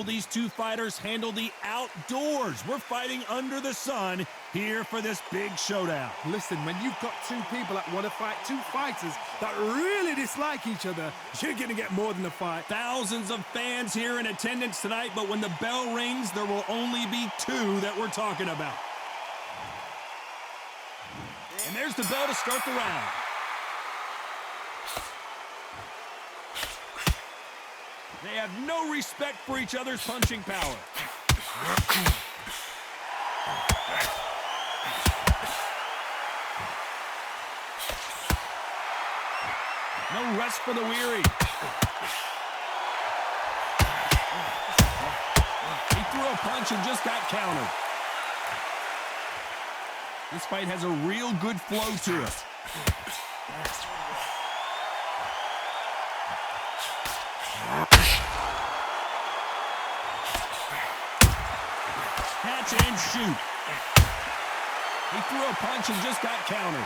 These two fighters handle the outdoors. We're fighting under the sun here for this big showdown. Listen, when you've got two people that want to fight, two fighters that really dislike each other, you're going to get more than a fight. Thousands of fans here in attendance tonight, but when the bell rings, there will only be two that we're talking about. And there's the bell to start the round. They have no respect for each other's punching power. No rest for the weary. He threw a punch and just got countered. This fight has a real good flow to it. Catch and shoot. He threw a punch and just got countered.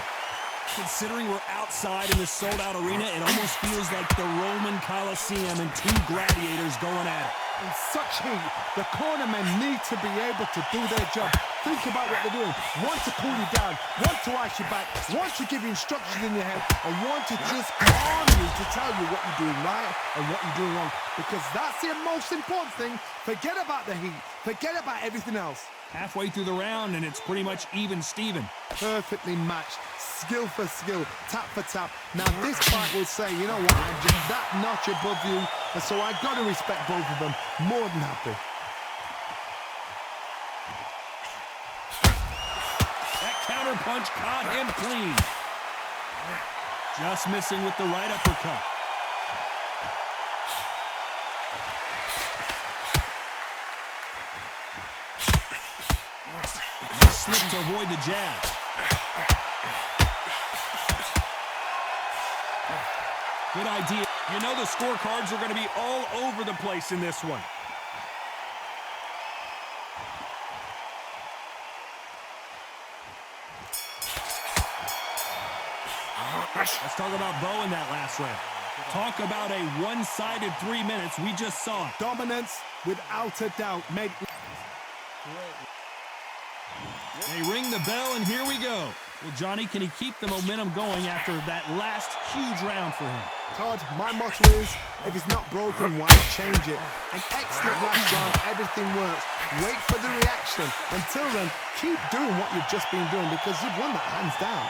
Considering we're outside in this sold-out arena, it almost feels like the Roman Coliseum and two gladiators going at it. In such heat, the cornermen need to be able to do their job. Think about what they're doing. One to cool you down, one to ice you back, one to give you instructions in your head, and one to just calm you to tell you what you're doing right and what you're doing wrong. Because that's the most important thing. Forget about the heat. Forget about everything else. Halfway through the round, and it's pretty much even-Steven. Perfectly matched. Skill for skill, tap for tap. Now this fight will say, you know what, I'm just that notch above you, and so I got to respect both of them. More than happy. That counter punch caught him clean. Just missing with the right uppercut. He slipped to avoid the jab. Good idea. You know the scorecards are going to be all over the place in this one. Let's talk about Bowe in that last round. Talk about a one-sided 3 minutes. We just saw it. Dominance, without a doubt. They ring the bell, and here we go. Well, Johnny, can he keep the momentum going after that last huge round for him? Todd, my motto is, if it's not broken, why change it? An excellent last round, everything works. Wait for the reaction. Until then, keep doing what you've just been doing because you've won that hands down.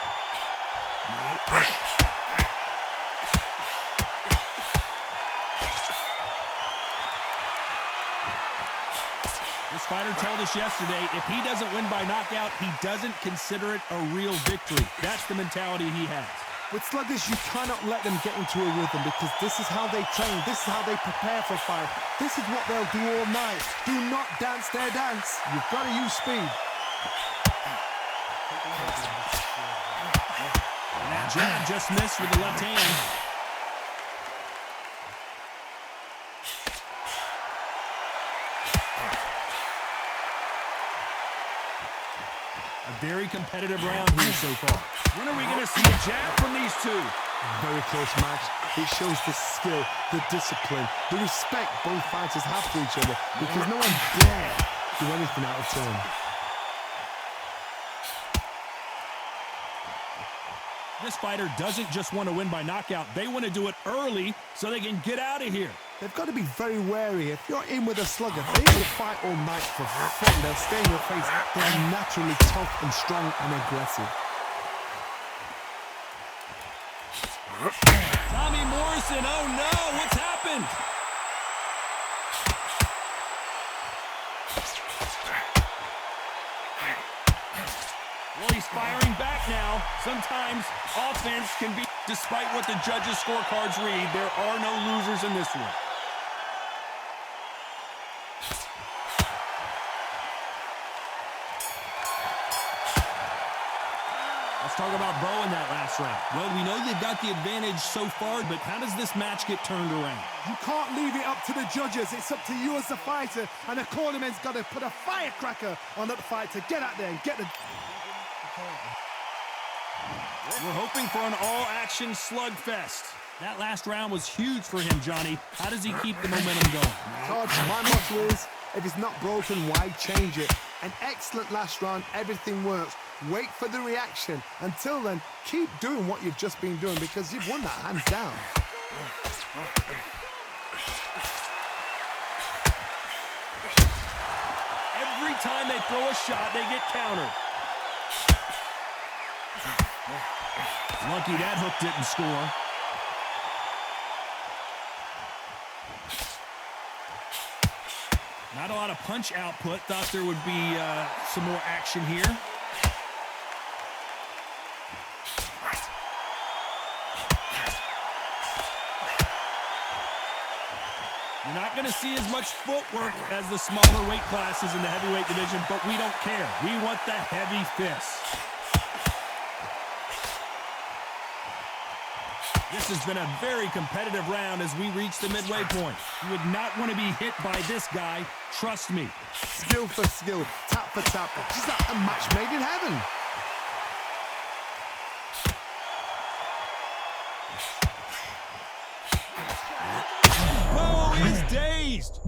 This fighter told us yesterday, if he doesn't win by knockout, he doesn't consider it a real victory. That's the mentality he has. With sluggers, you cannot let them get into a rhythm because this is how they train. This is how they prepare for a fight. This is what they'll do all night. Do not dance their dance. You've got to use speed. That jab just missed with the left hand. A very competitive round here so far. When are we going to see a jab from these two? Very close match. It shows the skill, the discipline, the respect both fighters have for each other because no one dare do anything out of turn. This fighter doesn't just want to win by knockout. They want to do it early so they can get out of here. They've got to be very wary. If you're in with a slugger, they will fight all night for fun. They'll stay in your face. They're naturally tough and strong and aggressive. Tommy Morrison, oh no, what's happened? Well, he's firing back now. Sometimes offense can be, despite what the judges' scorecards read, there are no losers in this one. Let's talk about Bowe in that last round. Well, we know they've got the advantage so far, but how does this match get turned around? You can't leave it up to the judges. It's up to you as the fighter, and the cornerman's got to put a firecracker on that fight to get out there and get the... We're hoping for an all-action slugfest. That last round was huge for him, Johnny. How does he keep the momentum going? Todd, my motto is, if it's not broken, why change it? An excellent last round, everything works. Wait for the reaction. Until then, keep doing what you've just been doing because you've won that hands down. Every time they throw a shot, they get countered. Lucky that hook didn't score. Not a lot of punch output. Thought there would be some more action here. You're not going to see as much footwork as the smaller weight classes in the heavyweight division, but we don't care. We want the heavy fists. This has been a very competitive round as we reach the midway point. You would not want to be hit by this guy. Trust me. Skill for skill, tap for tap. Just like a match made in heaven. Bowe is dazed.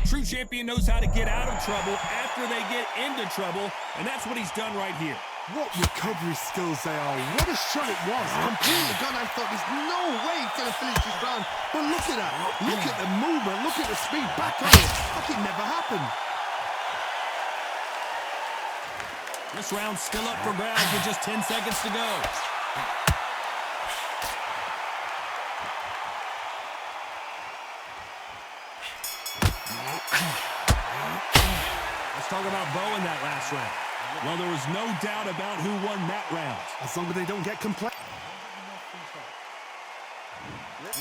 True champion knows how to get out of trouble after they get into trouble, and that's what he's done right here. What recovery skills they are. What a shot it was. Completely gone. I thought there's no way he's going to finish this round. But look at that. Look at the movement. Look at the speed. Back on it. Like it never happened. This round's still up for grabs with just 10 seconds to go. Let's talk about Bowe in that last round. Well, there was no doubt about who won that round. As long as they don't get complained.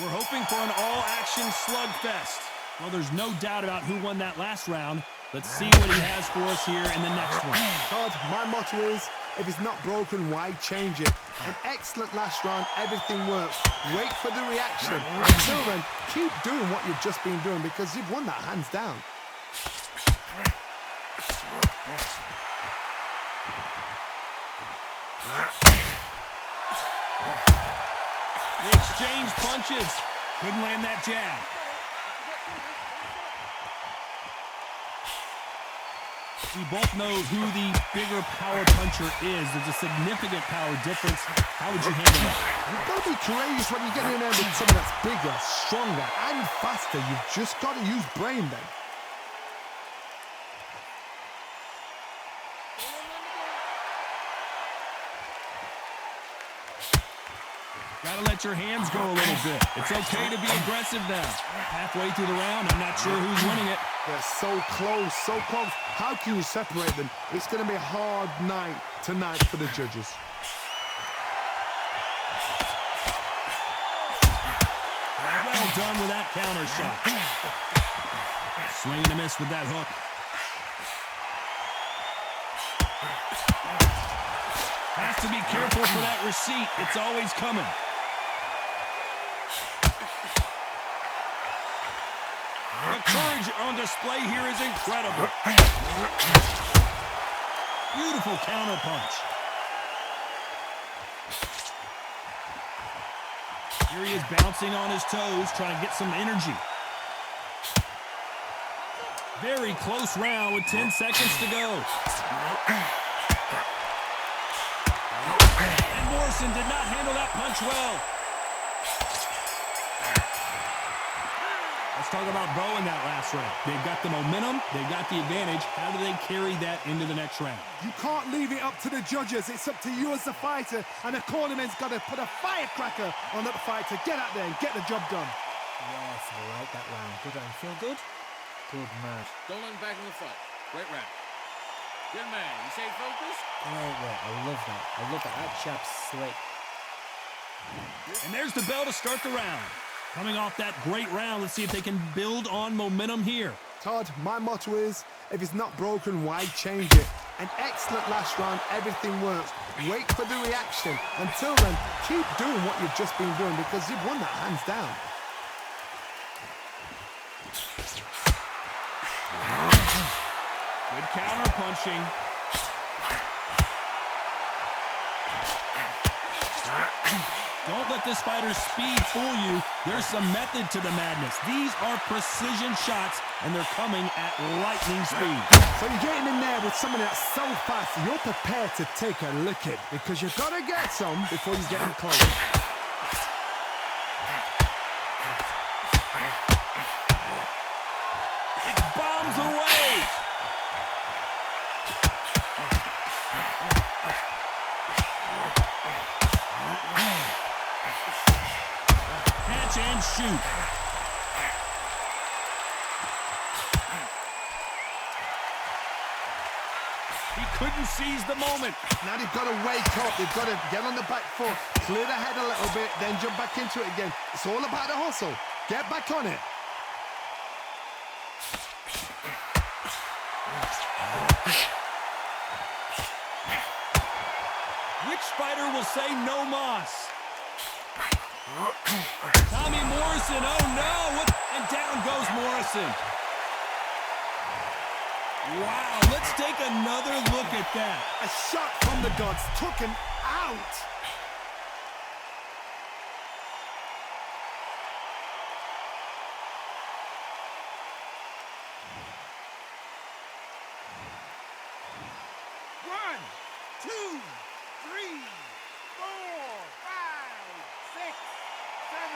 We're hoping for an all-action slugfest. Well, there's no doubt about who won that last round. Let's see what he has for us here in the next one. Todd, my motto is, if it's not broken, why change it? An excellent last round, everything works. Wait for the reaction. Until then, keep doing what you've just been doing because you've won that hands down. They exchanged punches. Couldn't land that jab. We both know who the bigger power puncher is. There's a significant power difference. How would you handle that? You've got to be courageous when you get in there with someone that's bigger, stronger, and faster. You've just got to use brain then. Gotta let your hands go a little bit. It's okay to be aggressive now. Halfway through the round, I'm not sure who's winning it. They're so close, so close. How can you separate them? It's going to be a hard night tonight for the judges. Well done with that counter shot. Swing and a miss with that hook. Has to be careful for that receipt. It's always coming. The courage on display here is incredible. Beautiful counter punch. Here he is bouncing on his toes, trying to get some energy. Very close round with 10 seconds to go. And Morrison did not handle that punch well. Let's talk about Bowe in that last round. They've got the momentum. They've got the advantage. How do they carry that into the next round? You can't leave it up to the judges. It's up to you as the fighter, and the cornerman's got to put a firecracker on that fighter. Get out there and get the job done. Yes, I like that round. Good round. Feel good? Good man. Don't let him back in the fight. Great round. Good man. You stay focused? Great work. I love that. I love that. That chap's slick. And there's the bell to start the round. Coming off that great round, let's see if they can build on momentum here. Todd, my motto is, if it's not broken, why change it? An excellent last round, everything works. Wait for the reaction. Until then, keep doing what you've just been doing because you've won that hands down. Good counter punching. Don't let this fighter's speed fool you. There's some method to the madness. These are precision shots, and they're coming at lightning speed. So you're getting in there with someone that's so fast, you're prepared to take a licking because you've got to get some before you get in close. It bombs away. Catch and shoot. He couldn't seize the moment. Now they've got to wake up. They've got to get on the back foot, clear the head a little bit, then jump back into it again. It's all about the hustle. Get back on it. Which fighter will say no mas? Tommy Morrison, oh no! And down goes Morrison. Wow, let's take another look at that. A shot from the gods took him out. One, two, three, 4, 5, 6, 7,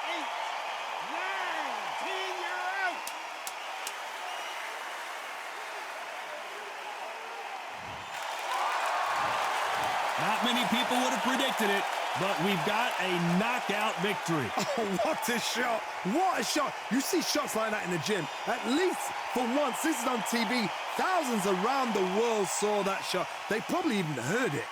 8, 9, 10, you're out. Not many people would have predicted it, but we've got a knockout victory. Oh, what a shot. What a shot. You see shots like that in the gym. At least for once, this is on TV. Thousands around the world saw that shot. They probably even heard it.